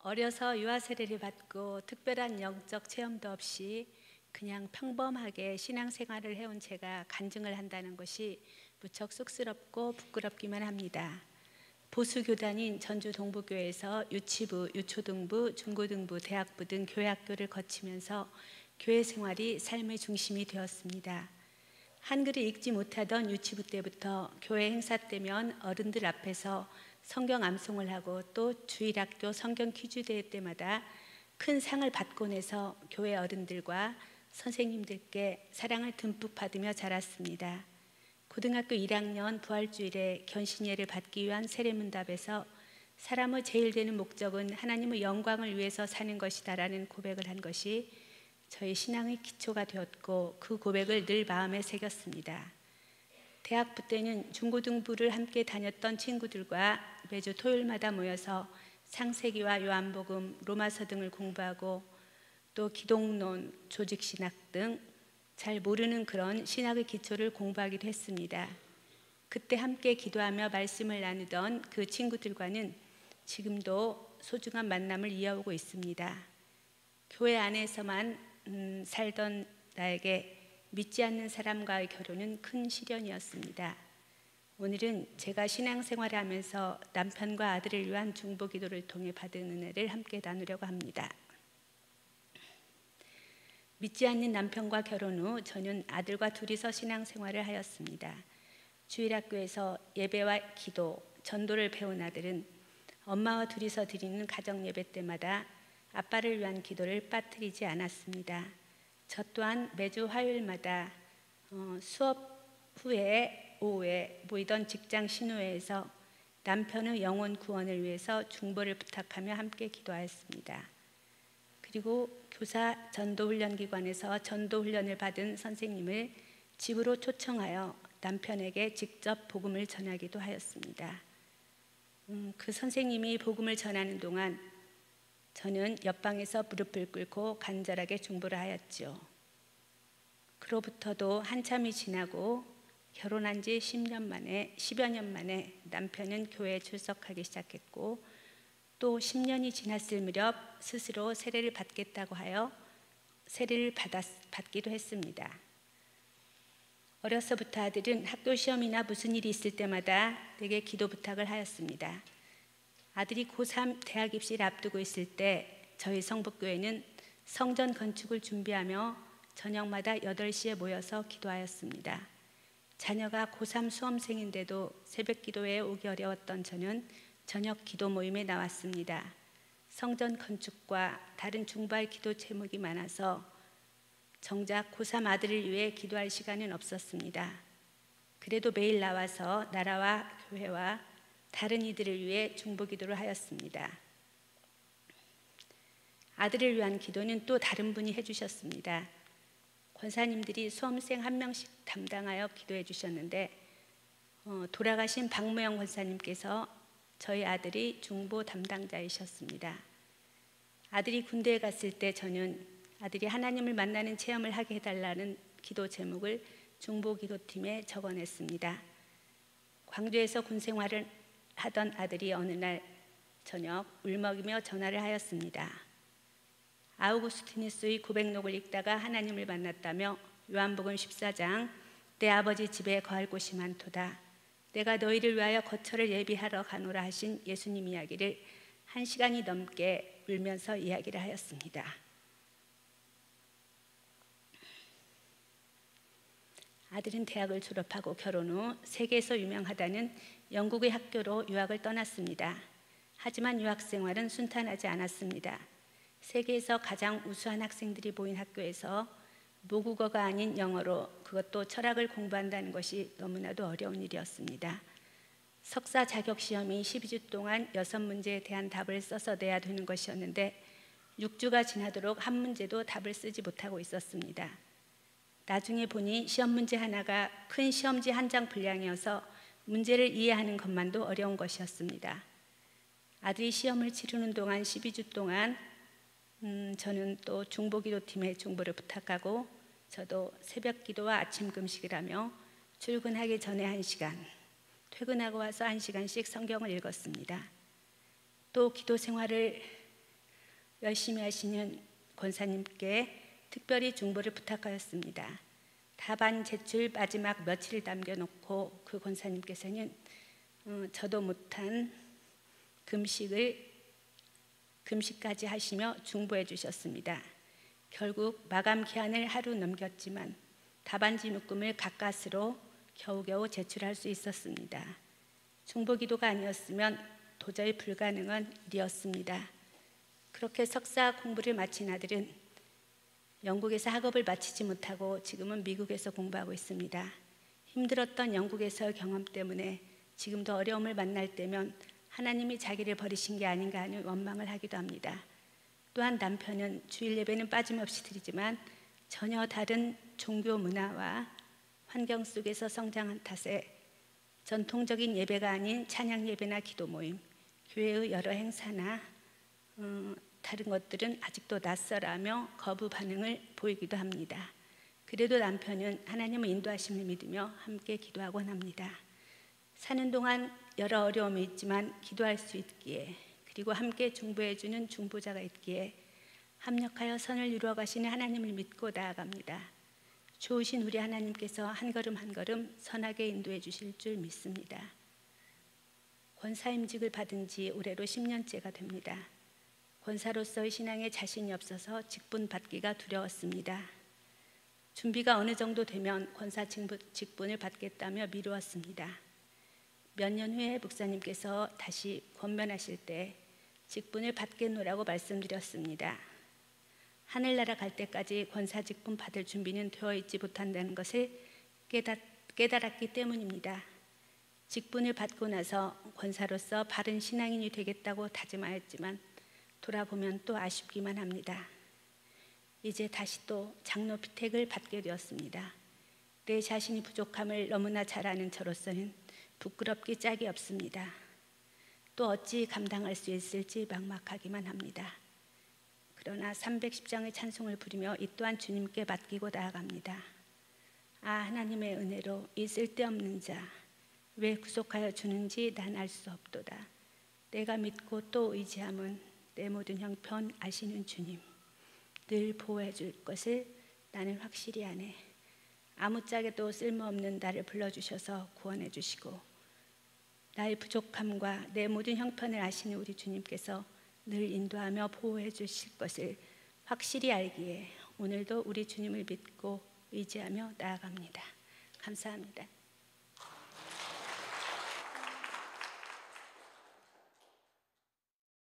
어려서 유아 세례를 받고 특별한 영적 체험도 없이 그냥 평범하게 신앙생활을 해온 제가 간증을 한다는 것이 무척 쑥스럽고 부끄럽기만 합니다. 보수교단인 전주동부교회에서 유치부, 유초등부, 중고등부, 대학부 등 교회학교를 거치면서 교회 생활이 삶의 중심이 되었습니다. 한글을 읽지 못하던 유치부 때부터 교회 행사 때면 어른들 앞에서 성경 암송을 하고 또 주일학교 성경 퀴즈 대회 때마다 큰 상을 받고 내서 교회 어른들과 선생님들께 사랑을 듬뿍 받으며 자랐습니다. 고등학교 1학년 부활주일에 견신예를 받기 위한 세례문답에서 사람의 제일 되는 목적은 하나님의 영광을 위해서 사는 것이다라는 고백을 한 것이 저희 신앙의 기초가 되었고 그 고백을 늘 마음에 새겼습니다. 대학부 때는 중고등부를 함께 다녔던 친구들과 매주 토요일마다 모여서 창세기와 요한복음, 로마서 등을 공부하고 또 기독론, 조직신학 등 잘 모르는 그런 신학의 기초를 공부하기도 했습니다. 그때 함께 기도하며 말씀을 나누던 그 친구들과는 지금도 소중한 만남을 이어오고 있습니다. 교회 안에서만 살던 나에게 믿지 않는 사람과의 결혼은 큰 시련이었습니다. 오늘은 제가 신앙생활을 하면서 남편과 아들을 위한 중보기도를 통해 받은 은혜를 함께 나누려고 합니다. 믿지 않는 남편과 결혼 후 저는 아들과 둘이서 신앙생활을 하였습니다. 주일학교에서 예배와 기도, 전도를 배운 아들은 엄마와 둘이서 드리는 가정예배 때마다 아빠를 위한 기도를 빠뜨리지 않았습니다. 저 또한 매주 화요일마다 수업 후에 오후에 모이던 직장 신우회에서 남편의 영혼 구원을 위해서 중보를 부탁하며 함께 기도하였습니다. 그리고 교사 전도훈련기관에서 전도훈련을 받은 선생님을 집으로 초청하여 남편에게 직접 복음을 전하기도 하였습니다. 그 선생님이 복음을 전하는 동안 저는 옆방에서 무릎을 꿇고 간절하게 중보를 하였죠. 그로부터도 한참이 지나고 결혼한 지 10여 년 만에 남편은 교회에 출석하기 시작했고 또 10년이 지났을 무렵 스스로 세례를 받겠다고 하여 세례를 받기도 했습니다. 어려서부터 아들은 학교 시험이나 무슨 일이 있을 때마다 내게 기도 부탁을 하였습니다. 아들이 고3 대학 입시를 앞두고 있을 때 저희 성북교회는 성전 건축을 준비하며 저녁마다 8시에 모여서 기도하였습니다. 자녀가 고3 수험생인데도 새벽 기도회에 오기 어려웠던 저는 저녁 기도 모임에 나왔습니다. 성전 건축과 다른 중보할 기도 제목이 많아서 정작 고3 아들을 위해 기도할 시간은 없었습니다. 그래도 매일 나와서 나라와 교회와 다른 이들을 위해 중보 기도를 하였습니다. 아들을 위한 기도는 또 다른 분이 해주셨습니다. 권사님들이 수험생 한 명씩 담당하여 기도해 주셨는데 돌아가신 박무영 권사님께서 저희 아들이 중보 담당자이셨습니다. 아들이 군대에 갔을 때 저는 아들이 하나님을 만나는 체험을 하게 해달라는 기도 제목을 중보 기도팀에 적어냈습니다. 광주에서 군 생활을 하던 아들이 어느 날 저녁 울먹이며 전화를 하였습니다. 아우구스티누스의 고백록을 읽다가 하나님을 만났다며 요한복음 14장 내 아버지 집에 거할 곳이 많도다. 내가 너희를 위하여 거처를 예비하러 가노라 하신 예수님 이야기를 1시간이 넘게 울면서 이야기를 하였습니다. 아들은 대학을 졸업하고 결혼 후 세계에서 유명하다는 영국의 학교로 유학을 떠났습니다. 하지만 유학 생활은 순탄하지 않았습니다. 세계에서 가장 우수한 학생들이 모인 학교에서 모국어가 아닌 영어로 그것도 철학을 공부한다는 것이 너무나도 어려운 일이었습니다. 석사 자격 시험이 12주 동안 6문제에 대한 답을 써서 내야 되는 것이었는데 6주가 지나도록 한 문제도 답을 쓰지 못하고 있었습니다. 나중에 보니 시험 문제 하나가 큰 시험지 한 장 분량이어서 문제를 이해하는 것만도 어려운 것이었습니다. 아들이 시험을 치르는 동안 12주 동안 저는 또 중보기도팀에 중보를 부탁하고 저도 새벽 기도와 아침 금식을 하며 출근하기 전에 1시간, 퇴근하고 와서 1시간씩 성경을 읽었습니다. 또 기도 생활을 열심히 하시는 권사님께 특별히 중보를 부탁하였습니다. 답안 제출 마지막 며칠을 남겨놓고 그 권사님께서는 저도 못한 금식까지 하시며 중보해 주셨습니다. 결국 마감 기한을 하루 넘겼지만 답안지 묶음을 가까스로 겨우겨우 제출할 수 있었습니다. 중보 기도가 아니었으면 도저히 불가능한 일이었습니다. 그렇게 석사 공부를 마친 아들은 영국에서 학업을 마치지 못하고 지금은 미국에서 공부하고 있습니다. 힘들었던 영국에서의 경험 때문에 지금도 어려움을 만날 때면 하나님이 자기를 버리신 게 아닌가 하는 원망을 하기도 합니다. 또한 남편은 주일 예배는 빠짐없이 드리지만 전혀 다른 종교 문화와 환경 속에서 성장한 탓에 전통적인 예배가 아닌 찬양 예배나 기도 모임, 교회의 여러 행사나 다른 것들은 아직도 낯설하며 거부 반응을 보이기도 합니다. 그래도 남편은 하나님의 인도하심을 믿으며 함께 기도하곤 합니다. 사는 동안 여러 어려움이 있지만 기도할 수 있기에, 그리고 함께 중보해주는 중보자가 있기에 합력하여 선을 이루어 가시는 하나님을 믿고 나아갑니다. 좋으신 우리 하나님께서 한 걸음 한 걸음 선하게 인도해 주실 줄 믿습니다. 권사임직을 받은 지 올해로 10년째가 됩니다. 권사로서의 신앙에 자신이 없어서 직분 받기가 두려웠습니다. 준비가 어느 정도 되면 권사 직분을 받겠다며 미루었습니다. 몇 년 후에 목사님께서 다시 권면하실 때 직분을 받겠노라고 말씀드렸습니다. 하늘나라 갈 때까지 권사 직분 받을 준비는 되어 있지 못한다는 것을 깨달았기 때문입니다. 직분을 받고 나서 권사로서 바른 신앙인이 되겠다고 다짐하였지만 돌아보면 또 아쉽기만 합니다. 이제 다시 또 장로 피택을 받게 되었습니다. 내 자신이 부족함을 너무나 잘 아는 저로서는 부끄럽기 짝이 없습니다. 또 어찌 감당할 수 있을지 막막하기만 합니다. 그러나 310장의 찬송을 부르며 이 또한 주님께 맡기고 나아갑니다. 아, 하나님의 은혜로 이 쓸데없는 자 왜 구속하여 주는지 난 알 수 없도다. 내가 믿고 또 의지함은 내 모든 형편 아시는 주님, 늘 보호해 줄 것을 나는 확실히 아네. 아무짝에도 쓸모없는 나를 불러주셔서 구원해 주시고 나의 부족함과 내 모든 형편을 아시는 우리 주님께서 늘 인도하며 보호해 주실 것을 확실히 알기에 오늘도 우리 주님을 믿고 의지하며 나아갑니다. 감사합니다.